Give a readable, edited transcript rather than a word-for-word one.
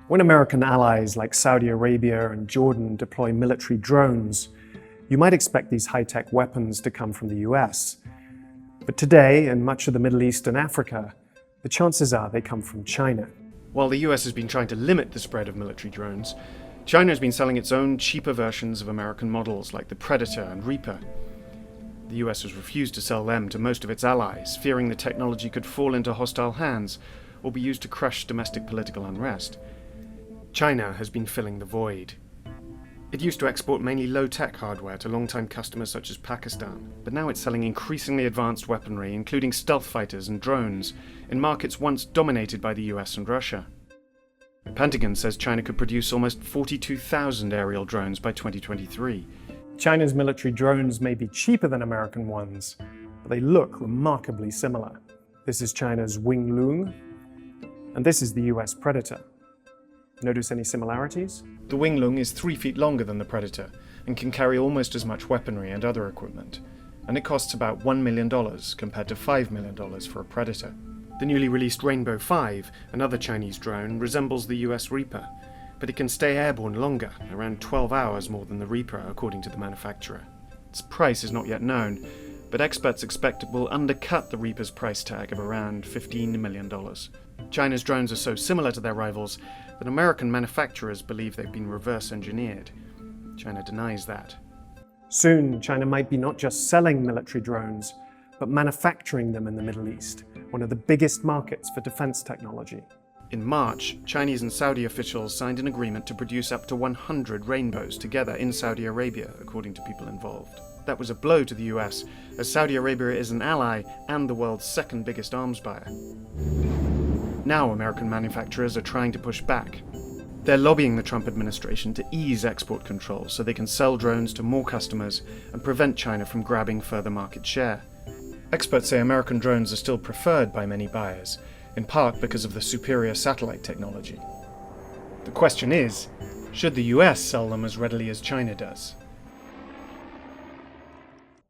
When American allies like Saudi Arabia and Jordan deploy military drones, you might expect these high-tech weapons to come from the US. But today, in much of the Middle East and Africa, the chances are they come from China. While the US has been trying to limit the spread of military drones, China has been selling its own cheaper versions of American models like the Predator and Reaper. The US has refused to sell them to most of its allies, fearing the technology could fall into hostile hands or be used to crush domestic political unrest. China has been filling the void. It used to export mainly low-tech hardware to long-time customers such as Pakistan, but now it's selling increasingly advanced weaponry, including stealth fighters and drones, in markets once dominated by the US and Russia. The Pentagon says China could produce almost 42,000 aerial drones by 2023. China's military drones may be cheaper than American ones, but they look remarkably similar. This is China's Wing Lung, and this is the US Predator. Notice any similarities? The Wing Lung is 3 feet longer than the Predator and can carry almost as much weaponry and other equipment, and it costs about $1 million compared to $5 million for a Predator. The newly released Rainbow 5, another Chinese drone, resembles the US Reaper, but it can stay airborne longer, around 12 hours more than the Reaper, according to the manufacturer. Its price is not yet known, but experts expect it will undercut the Reaper's price tag of around $15 million. China's drones are so similar to their rivals that American manufacturers believe they've been reverse engineered. China denies that. Soon, China might be not just selling military drones, but manufacturing them in the Middle East, one of the biggest markets for defense technology. In March, Chinese and Saudi officials signed an agreement to produce up to 100 Rainbows together in Saudi Arabia, according to people involved. That was a blow to the US, as Saudi Arabia is an ally and the world's second biggest arms buyer. Now American manufacturers are trying to push back. They're lobbying the Trump administration to ease export controls so they can sell drones to more customers and prevent China from grabbing further market share. Experts say American drones are still preferred by many buyers, in part because of the superior satellite technology. The question is, should the US sell them as readily as China does?